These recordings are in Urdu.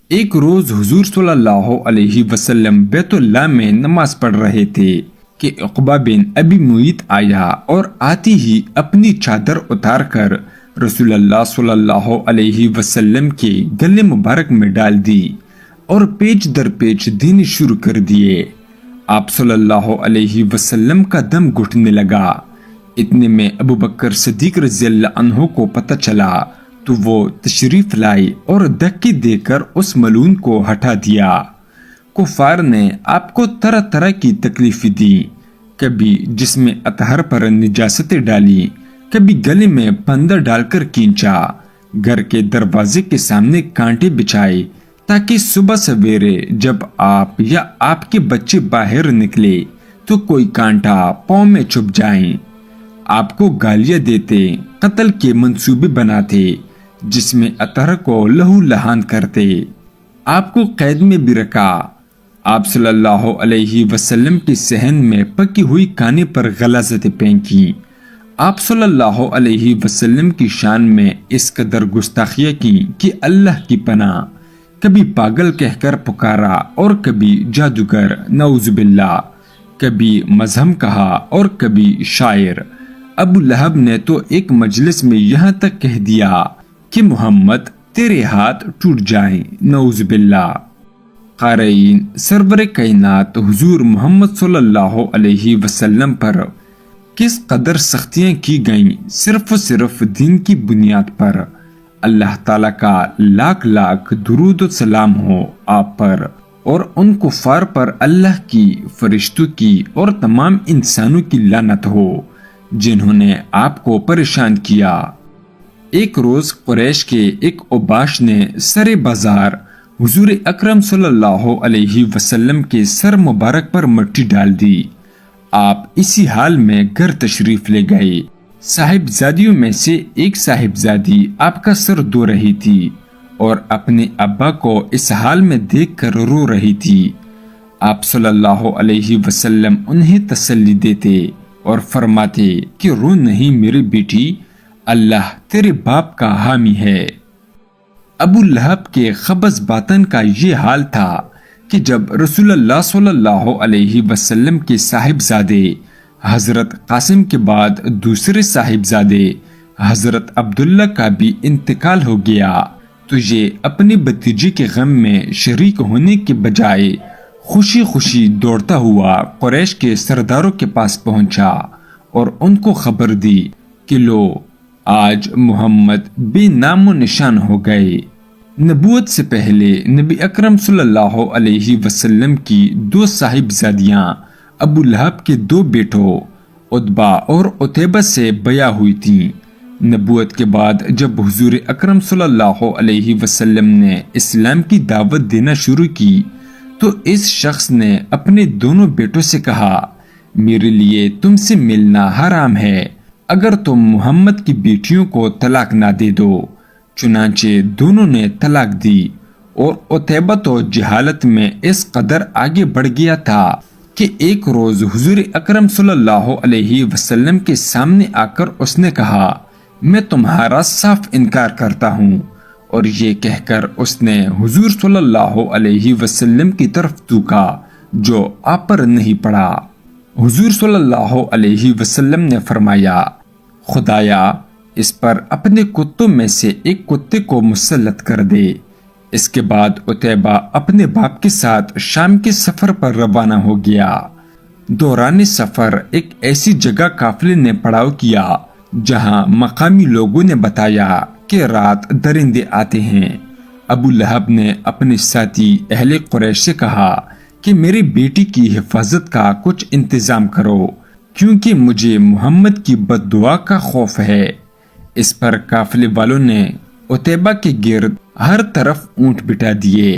ایک روز حضور صلی اللہ علیہ وسلم بیت اللہ میں نماز پڑھ رہے تھے کہ عقبہ بن ابی معیط آیا اور آتی ہی اپنی چادر اتار کر رسول اللہ صلی اللہ علیہ وسلم کے گلے مبارک میں ڈال دی اور پیچ در پیچ دینے شروع کر دیے۔ آپ صلی اللہ علیہ وسلم کا دم گھٹنے لگا۔ اتنے میں ابو بکر صدیق رضی اللہ عنہ کو پتہ چلا تو وہ تشریف لائی اور دھکے دے کر اس ملعون کو ہٹا دیا۔ کفار نے آپ کو طرح طرح کی تکلیفیں دی، کبھی جسم اطہر پر نجاستیں ڈالی، کبھی گلے میں پھندا ڈال کر کھینچا، گھر کے دروازے کے سامنے کانٹے بچھائے تاکہ صبح سویرے جب آپ یا آپ کے بچے باہر نکلے تو کوئی کانٹا پاؤں میں چھپ جائیں۔ آپ کو گالیاں دیتے، قتل کے منصوبے بناتے، جس میں اطہر کو لہو لہان کرتے۔ آپ کو قید میں بھی رکھا۔ آپ صلی اللہ علیہ وسلم کے صحن میں پکی ہوئی کانے پر غلاظتیں پھینکی۔ آپ صلی اللہ علیہ وسلم کی شان میں اس قدر گستاخیاں کی کہ اللہ کی پناہ، کبھی پاگل کہہ کر پکارا اور کبھی جادوگر نعوذ باللہ، کبھی مذہب کہا اور کبھی شاعر۔ ابو لہب نے تو ایک مجلس میں یہاں تک کہہ دیا کہ محمد تیرے ہاتھ ٹوٹ جائیں، نعوذ باللہ۔ قارئین، سرور کائنات حضور محمد صلی اللہ علیہ وسلم پر کس قدر سختیاں کی گئیں صرف و صرف دین کی بنیاد پر۔ اللہ تعالیٰ کا لاکھ لاکھ درود و سلام ہو آپ پر اور ان کفار پر اللہ کی، فرشتوں کی اور تمام انسانوں کی لعنت ہو جنہوں نے آپ کو پریشان کیا۔ ایک روز قریش کے ایک اوباش نے سر بازار حضور اکرم صلی اللہ علیہ وسلم کے سر مبارک پر مٹی ڈال دی۔ آپ اسی حال میں گھر تشریف لے گئے۔ صاحبزادیوں میں سے ایک صاحبزادی آپ کا سر دھو رہی تھی اور اپنے ابا کو اس حال میں دیکھ کر رو رہی تھی۔ آپ صلی اللہ علیہ وسلم انہیں تسلی دیتے اور فرماتے کہ رو نہیں میری بیٹی، اللہ تیرے باپ کا حامی ہے۔ ابو لہب کے خبث باطن کا یہ حال تھا کہ جب رسول اللہ صلی اللہ علیہ وسلم کے صاحبزادے حضرت قاسم کے بعد دوسرے صاحبزادے حضرت عبداللہ کا بھی انتقال ہو گیا تو یہ اپنی بھتیجے کے غم میں شریک ہونے کے بجائے خوشی خوشی دوڑتا ہوا قریش کے سرداروں کے پاس پہنچا اور ان کو خبر دی کہ لو، آج محمد بے نام و نشان ہو گئے۔ نبوت سے پہلے نبی اکرم صلی اللہ علیہ وسلم کی دو صاحبزادیاں ابو لہب کے دو بیٹوں عتبہ اور عتیبہ سے بیاہ ہوئی تھیں۔ نبوت کے بعد جب حضور اکرم صلی اللہ علیہ وسلم نے اسلام کی دعوت دینا شروع کی تو اس شخص نے اپنے دونوں بیٹوں سے کہا، میرے لیے تم سے ملنا حرام ہے اگر تم محمد کی بیٹیوں کو طلاق نہ دے دو۔ چنانچہ دونوں نے طلاق دی اور عتیبہ تو جہالت میں اس قدر آگے بڑھ گیا تھا کہ ایک روز حضور اکرم صلی اللہ علیہ وسلم کے سامنے آ کر اس نے کہا، میں تمہارا صاف انکار کرتا ہوں، اور یہ کہہ کر اس نے حضور صلی اللہ علیہ وسلم کی طرف تھوکا جو آپ پر نہیں پڑا۔ حضور صلی اللہ علیہ وسلم نے فرمایا، خدایا اس پر اپنے کتوں میں سے ایک کتے کو مسلط کر دے۔ اس کے بعد عتیبہ اپنے باپ کے ساتھ شام کے سفر پر روانہ ہو گیا۔ دوران سفر ایک ایسی جگہ قافلے نے پڑاؤ کیا جہاں مقامی لوگوں نے بتایا کہ رات درندے آتے ہیں۔ ابو لہب نے اپنے ساتھی اہل قریش سے کہا کہ میری بیٹی کی حفاظت کا کچھ انتظام کرو کیونکہ مجھے محمد کی بد دعا کا خوف ہے۔ اس پر قافلے والوں نے عتیبہ کے گرد ہر طرف اونٹ بٹھا دیے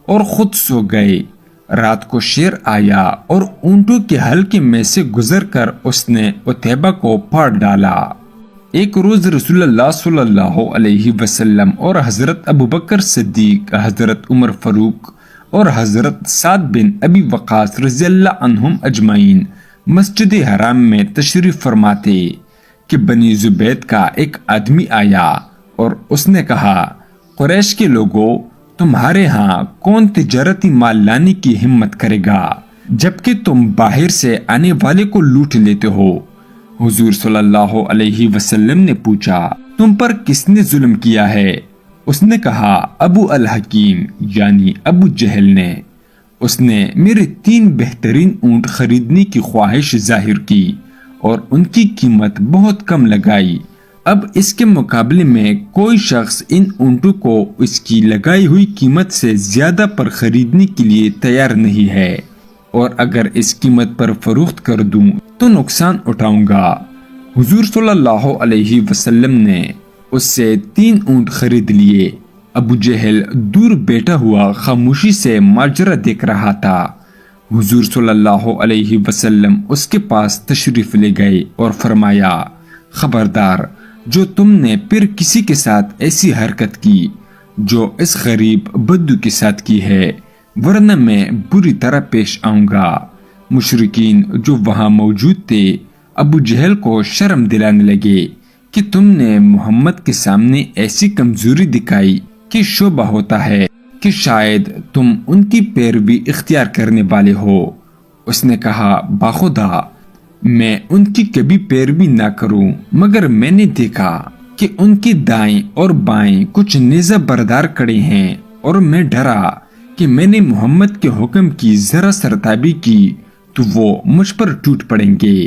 اور خود سو گئے۔ رات کو شیر آیا اور اونٹوں کے حلقے میں سے گزر کر اس نے عتیبہ کو پھاڑ ڈالا۔ ایک روز رسول اللہ صلی اللہ علیہ وسلم اور حضرت ابوبکر صدیق، حضرت عمر فاروق اور حضرت سعد بن ابی وقاص رضی اللہ عنہم اجمعین مسجد حرام میں تشریف فرماتے کہ بنی زبید کا ایک آدمی آیا اور اس نے کہا، قریش کے لوگوں، تمہارے ہاں کون تجارتی مال لانے کی ہمت کرے گا جبکہ تم باہر سے آنے والے کو لوٹ لیتے ہو؟ حضور صلی اللہ علیہ وسلم نے پوچھا، تم پر کس نے ظلم کیا ہے؟ اس نے کہا، ابو الحکیم یعنی ابو جہل نے۔ اس نے میرے 3 بہترین اونٹ خریدنے کی خواہش ظاہر کی اور ان کی قیمت بہت کم لگائی۔ اب اس کے مقابلے میں کوئی شخص ان اونٹوں کو اس کی لگائی ہوئی قیمت سے زیادہ پر خریدنے کے لیے تیار نہیں ہے، اور اگر اس قیمت پر فروخت کر دوں تو نقصان اٹھاؤں گا۔ حضور صلی اللہ علیہ وسلم نے اس سے 3 اونٹ خرید لیے۔ ابو جہل دور بیٹھا ہوا خاموشی سے ماجرا دیکھ رہا تھا۔ حضور صلی اللہ علیہ وسلم اس کے پاس تشریف لے گئے اور فرمایا، خبردار، جو تم نے پھر کسی کے ساتھ ایسی حرکت کی جو اس غریب بدو کے ساتھ کی ہے، ورنہ میں بری طرح پیش آؤں گا۔ مشرکین جو وہاں موجود تھے ابو جہل کو شرم دلانے لگے کہ تم نے محمد کے سامنے ایسی کمزوری دکھائی کہ شبہ ہوتا ہے کہ شاید تم ان کی پیروی اختیار کرنے والے ہو۔ اس نے کہا، باخدا میں ان کی کبھی پیروی نہ کروں، مگر میں نے دیکھا کہ ان کی دائیں اور بائیں کچھ نیزہ بردار کڑے ہیں، اور میں ڈرا کہ میں نے محمد کے حکم کی ذرا سرتابی کی تو وہ مجھ پر ٹوٹ پڑیں گے۔